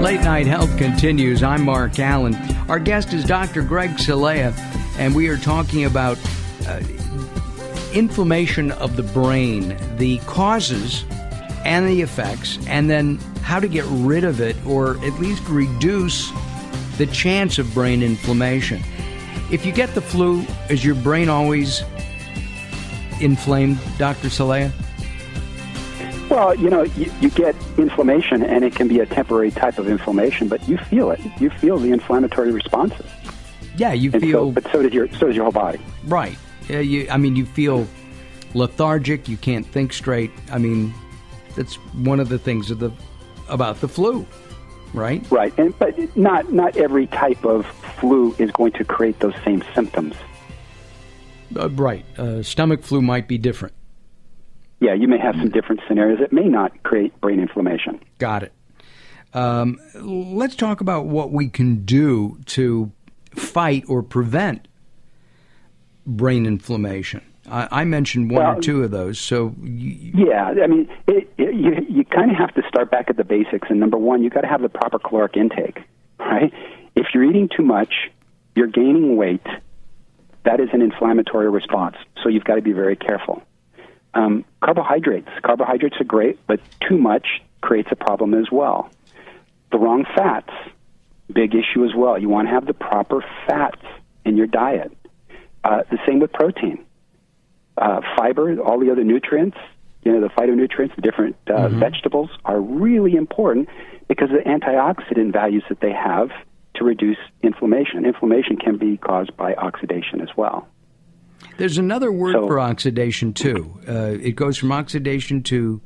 Late Night Health continues. I'm Mark Allen. Our guest is Dr. Greg Celaya, and we are talking about inflammation of the brain, the causes and the effects, and then how to get rid of it or at least reduce the chance of brain inflammation. If you get the flu, is your brain always inflamed, Dr. Celaya? Well, you get inflammation, and it can be a temporary type of inflammation, but you feel it. You feel the inflammatory responses. Yeah, you feel. But so does your whole body. Right. You feel lethargic. You can't think straight. I mean, that's one of the things about the flu, right? Right, but not every type of flu is going to create those same symptoms. Right. Stomach flu might be different. Yeah, you may have some different scenarios that may not create brain inflammation. Got it. Let's talk about what we can do to fight or prevent brain inflammation. I mentioned one or two of those. So yeah, I mean, you kind of have to start back at the basics. And number one, you got to have the proper caloric intake, right? If you're eating too much, you're gaining weight. That is an inflammatory response. So you've got to be very careful. Carbohydrates are great, but too much creates a problem as well. The wrong fats, big issue as well. You want to have the proper fats in your diet. The same with protein. Fiber, all the other nutrients, the phytonutrients, the different vegetables are really important because of the antioxidant values that they have to reduce inflammation. Inflammation can be caused by oxidation as well. There's another word for oxidation, too. It goes from oxidation to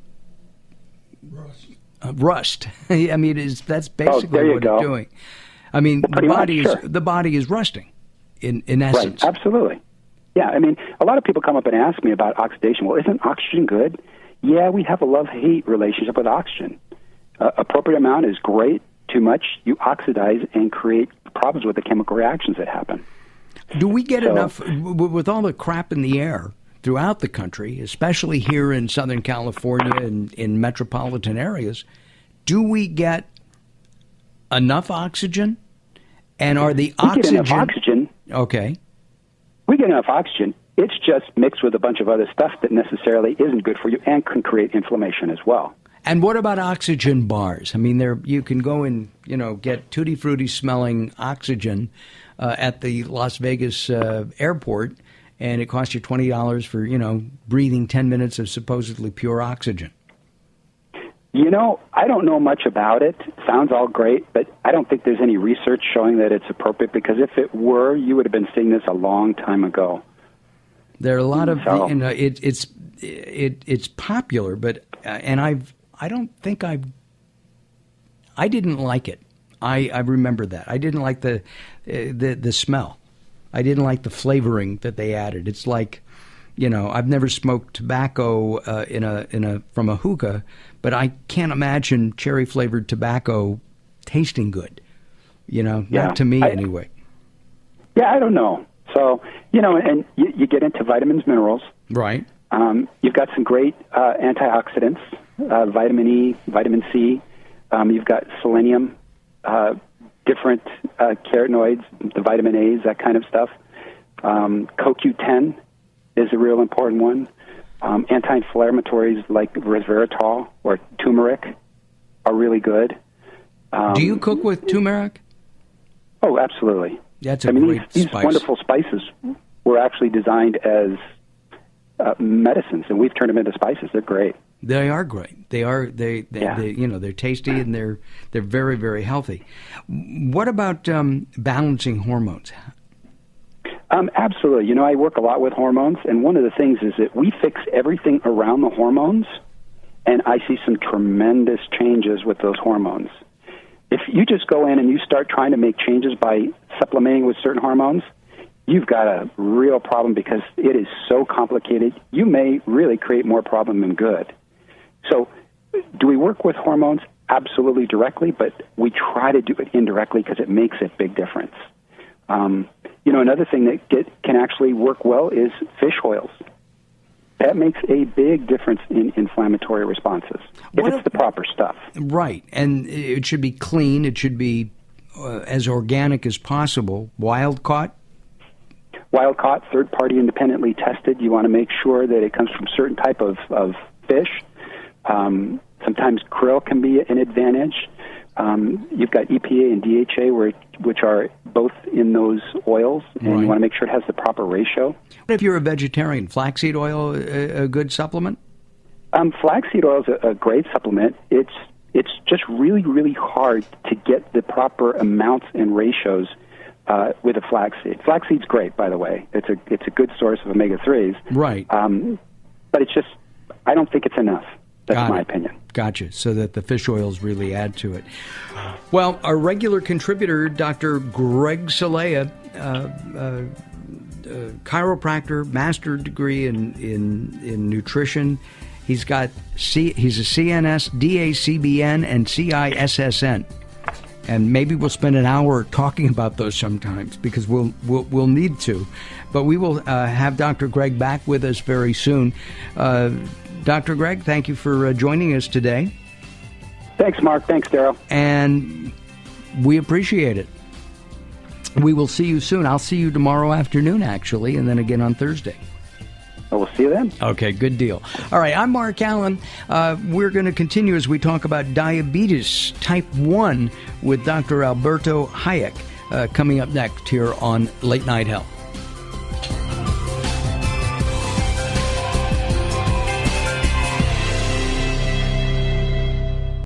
rust. I mean, that's basically what it's doing. I mean, the body is rusting, in essence. Right, absolutely. Yeah, I mean, a lot of people come up and ask me about oxidation. Well, isn't oxygen good? Yeah, we have a love-hate relationship with oxygen. Appropriate amount is great. Too much, you oxidize and create problems with the chemical reactions that happen. Do we get enough, with all the crap in the air throughout the country, especially here in Southern California and in metropolitan areas, do we get enough oxygen? And are the oxygen... We get enough oxygen. Okay. We get enough oxygen. It's just mixed with a bunch of other stuff that necessarily isn't good for you and can create inflammation as well. And what about oxygen bars? I mean, you can go and, get tutti frutti smelling oxygen at the Las Vegas airport, and it costs you $20 for, breathing 10 minutes of supposedly pure oxygen. I don't know much about it. Sounds all great, but I don't think there's any research showing that it's appropriate, because if it were, you would have been seeing this a long time ago. There are a lot of, it's popular, but, and I didn't like it. I remember that. I didn't like the smell. I didn't like the flavoring that they added. It's like, I've never smoked tobacco from a hookah, but I can't imagine cherry flavored tobacco tasting good. Not to me anyway. Yeah, I don't know. So, and you get into vitamins, minerals. Right. You've got some great antioxidants, vitamin E, vitamin C. You've got selenium, different carotenoids, the vitamin A's, that kind of stuff. CoQ10 is a real important one. Anti-inflammatories like resveratrol or turmeric are really good. Do you cook with turmeric? Oh, absolutely. That's a great spice. These wonderful spices were actually designed as medicines, and we've turned them into spices. They're great. They are great. They're tasty, and they're very, very healthy. What about balancing hormones? Absolutely. I work a lot with hormones, and one of the things is that we fix everything around the hormones, and I see some tremendous changes with those hormones. If you just go in and you start trying to make changes by supplementing with certain hormones, you've got a real problem, because it is so complicated. You may really create more problem than good. So do we work with hormones? Absolutely directly, but we try to do it indirectly because it makes a big difference. Another thing that can actually work well is fish oils. That makes a big difference in inflammatory responses, if it's the proper stuff. Right, and it should be clean. It should be as organic as possible. Wild caught? Wild caught, third party independently tested. You want to make sure that it comes from a certain type of fish. Sometimes krill can be an advantage. You've got EPA and DHA, which are both in those oils, and you want to make sure it has the proper ratio. What if you're a vegetarian? Flaxseed oil a good supplement? Flaxseed oil is a great supplement. It's just really, really hard to get the proper amounts and ratios with a flaxseed. Flaxseed's great, by the way. It's a good source of omega-3s. Right. But it's just, I don't think it's enough. That's my opinion. Gotcha. So that the fish oils really add to it. Well, our regular contributor, Dr. Greg Celaya, chiropractor, master degree in nutrition. He's a CNS, DACBN, and CISSN. And maybe we'll spend an hour talking about those sometimes because we'll need to. But we will have Dr. Greg back with us very soon. Dr. Greg, thank you for joining us today. Thanks, Mark. Thanks, Darryl. And we appreciate it. We will see you soon. I'll see you tomorrow afternoon, actually, and then again on Thursday. Well, we'll see you then. Okay, good deal. All right, I'm Mark Allen. We're going to continue as we talk about diabetes type 1 with Dr. Alberto Hayek coming up next here on Late Night Health.